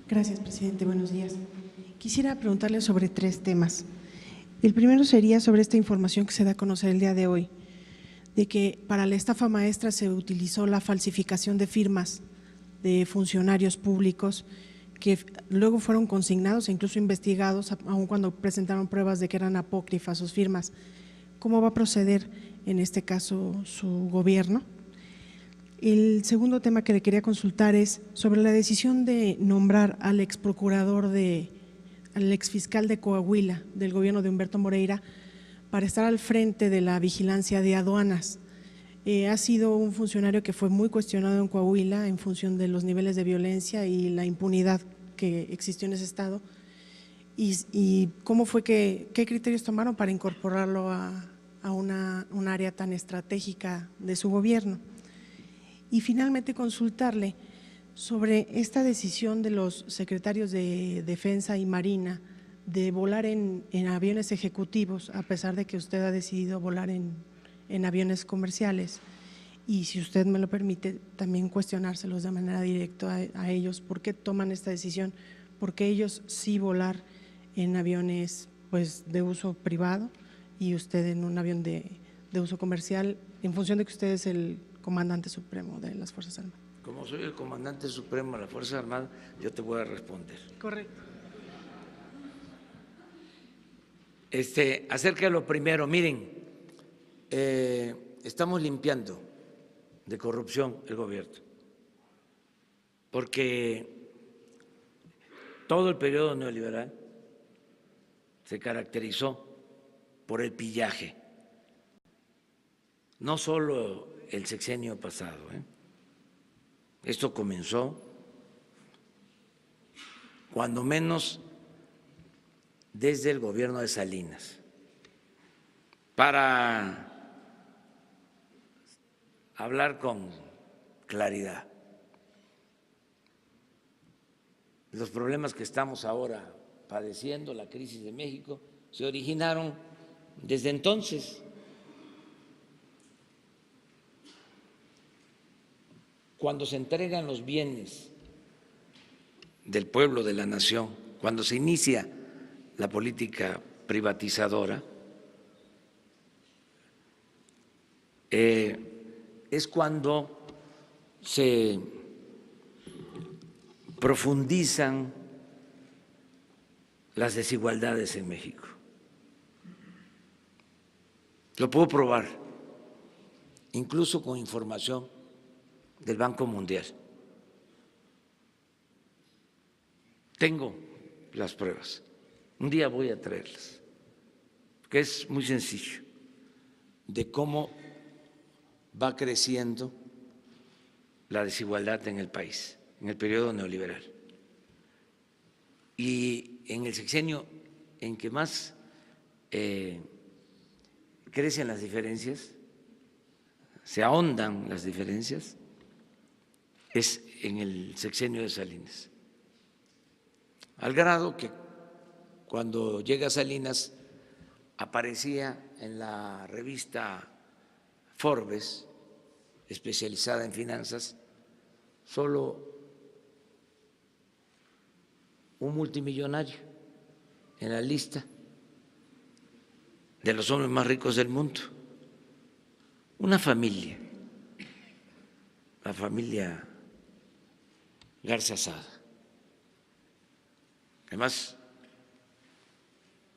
Gracias, presidente. Buenos días. Quisiera preguntarle sobre 3 temas. El primero sería sobre esta información que se da a conocer el día de hoy, de que para la estafa maestra se utilizó la falsificación de firmas de funcionarios públicos que luego fueron consignados e incluso investigados, aun cuando presentaron pruebas de que eran apócrifas sus firmas. ¿Cómo va a proceder en este caso su gobierno? El segundo tema que le quería consultar es sobre la decisión de nombrar al al exfiscal de Coahuila del gobierno de Humberto Moreira para estar al frente de la vigilancia de aduanas. Ha sido un funcionario que fue muy cuestionado en Coahuila en función de los niveles de violencia y la impunidad que existió en ese estado. ¿Y cómo fue qué criterios tomaron para incorporarlo a un área tan estratégica de su gobierno? Y finalmente consultarle sobre esta decisión de los secretarios de Defensa y Marina de volar en aviones ejecutivos, a pesar de que usted ha decidido volar en aviones comerciales. Y si usted me lo permite, también cuestionárselos de manera directa a ellos, ¿por qué toman esta decisión? ¿Por qué ellos sí volar en aviones pues, de uso privado y usted en un avión de uso comercial, en función de que usted es el comandante supremo de las Fuerzas Armadas? Como soy el comandante supremo de la Fuerza Armada, yo te voy a responder. Correcto. Acerca de lo primero, miren, estamos limpiando de corrupción el gobierno, porque todo el periodo neoliberal se caracterizó por el pillaje, no solo el sexenio pasado, Esto comenzó cuando menos desde el gobierno de Salinas. Para hablar con claridad, los problemas que estamos ahora padeciendo, la crisis de México, se originaron desde entonces. Cuando se entregan los bienes del pueblo, de la nación, cuando se inicia la política privatizadora, es cuando se profundizan las desigualdades en México. Lo puedo probar, incluso con información del Banco Mundial. Tengo las pruebas. Un día voy a traerlas, porque es muy sencillo de cómo va creciendo la desigualdad en el país, en el periodo neoliberal. Y en el sexenio en que más crecen las diferencias, se ahondan las diferencias, es en el sexenio de Salinas. Al grado que cuando llega Salinas aparecía en la revista Forbes, especializada en finanzas, solo un multimillonario en la lista de los hombres más ricos del mundo. Una familia, la familia Garza Sada, además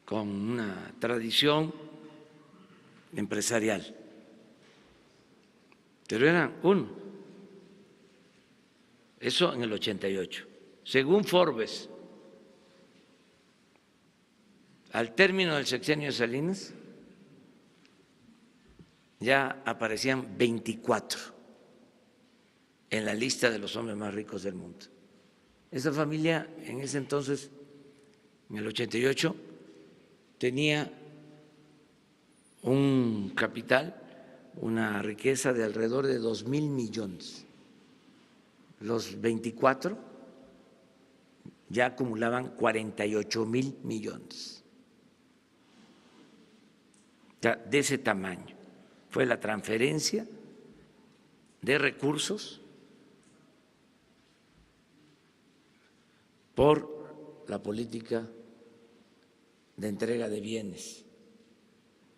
con una tradición empresarial, pero eran uno. Eso en el 88. Según Forbes, al término del sexenio de Salinas, ya aparecían 24 en la lista de los hombres más ricos del mundo. Esa familia en ese entonces, en el 88, tenía un capital, una riqueza de alrededor de 2,000 millones. Los 24 ya acumulaban 48,000 millones. O sea, de ese tamaño fue la transferencia de recursos por la política de entrega de bienes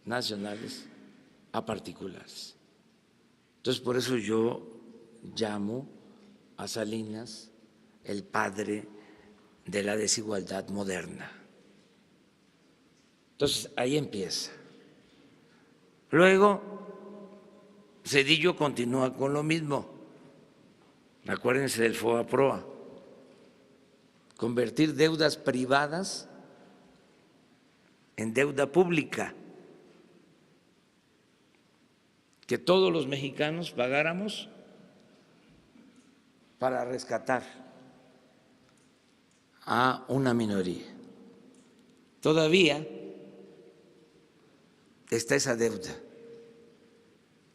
nacionales a particulares. Entonces, por eso yo llamo a Salinas el padre de la desigualdad moderna. Entonces, ahí empieza. Luego, Zedillo continúa con lo mismo. Acuérdense del FOBAPROA. Convertir deudas privadas en deuda pública. Que todos los mexicanos pagáramos para rescatar a una minoría. Todavía está esa deuda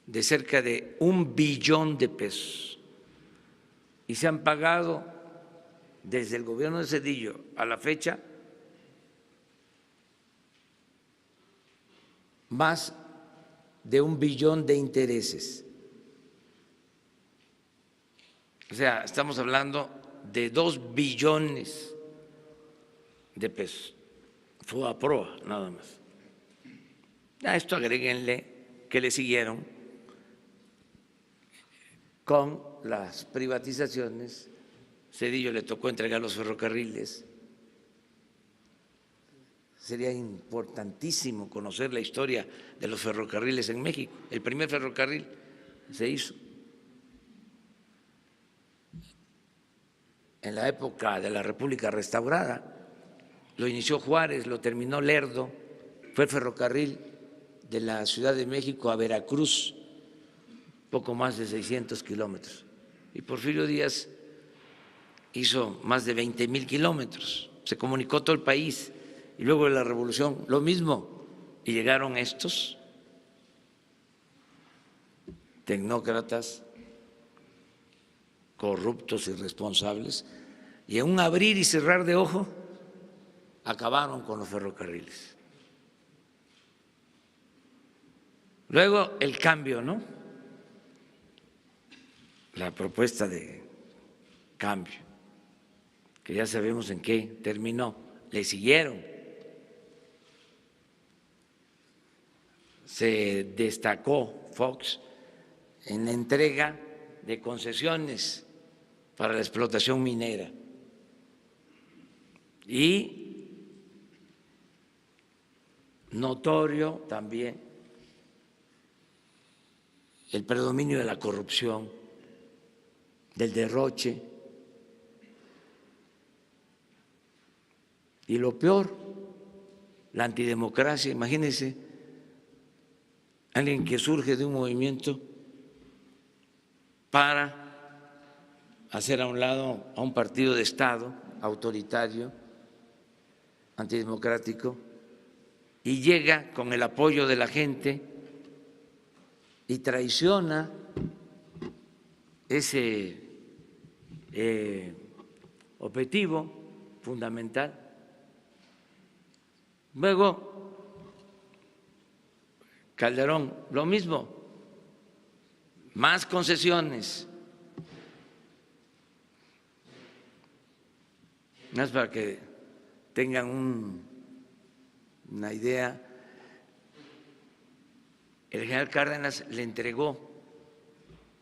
de cerca de 1 billón de pesos y se han pagado desde el gobierno de Zedillo a la fecha más de 1 billón de intereses. O sea, estamos hablando de 2 billones de pesos. FOBAPROA, nada más. A esto agréguenle que le siguieron con las privatizaciones. Zedillo le tocó entregar los ferrocarriles. Sería importantísimo conocer la historia de los ferrocarriles en México. El primer ferrocarril se hizo en la época de la República Restaurada. Lo inició Juárez, lo terminó Lerdo. Fue el ferrocarril de la Ciudad de México a Veracruz, poco más de 600 kilómetros. Y Porfirio Díaz hizo más de 20,000 kilómetros. Se comunicó todo el país. Y luego de la Revolución, lo mismo. Y llegaron estos tecnócratas corruptos, irresponsables, y en un abrir y cerrar de ojo acabaron con los ferrocarriles. Luego el cambio, ¿no? La propuesta de cambio, que ya sabemos en qué terminó. Le siguieron. Se destacó Fox en la entrega de concesiones para la explotación minera y notorio también el predominio de la corrupción, del derroche y lo peor, la antidemocracia. Imagínense alguien que surge de un movimiento para hacer a un lado a un partido de Estado autoritario, antidemocrático, y llega con el apoyo de la gente y traiciona ese objetivo fundamental. Luego, Calderón, lo mismo, más concesiones. Más para que tengan una idea, el general Cárdenas le entregó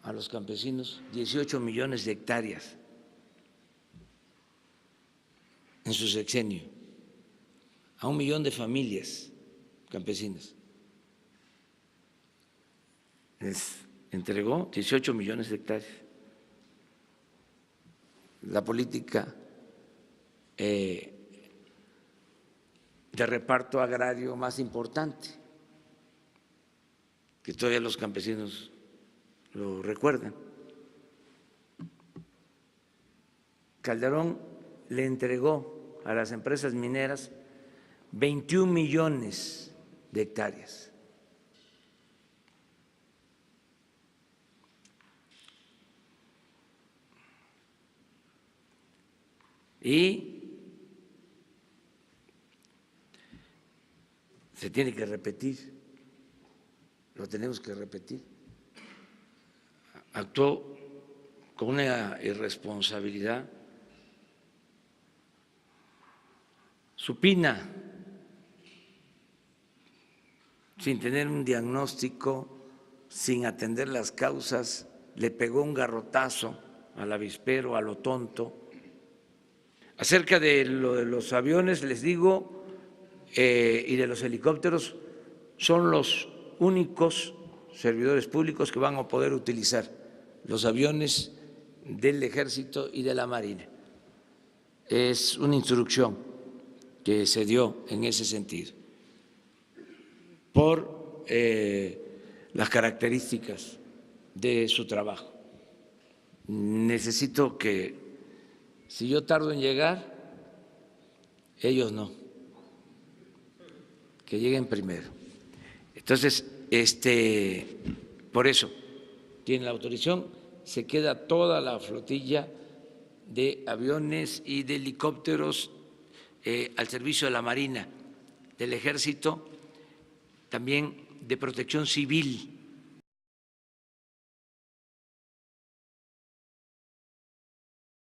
a los campesinos 18 millones de hectáreas en su sexenio, a 1 millón de familias campesinas. Les entregó 18 millones de hectáreas. La política de reparto agrario más importante, que todavía los campesinos lo recuerdan. Calderón le entregó a las empresas mineras 21 millones de hectáreas. Y se tiene que repetir, lo tenemos que repetir. Actuó con una irresponsabilidad supina sin tener un diagnóstico, sin atender las causas, le pegó un garrotazo al avispero, a lo tonto. Acerca de lo de los aviones, les digo, y de los helicópteros, son los únicos servidores públicos que van a poder utilizar los aviones del Ejército y de la Marina. Es una instrucción que se dio en ese sentido, por las características de su trabajo. Necesito que, si yo tardo en llegar, ellos no, que lleguen primero. Entonces, por eso tienen la autorización, se queda toda la flotilla de aviones y de helicópteros al servicio de la Marina, del Ejército, también de Protección Civil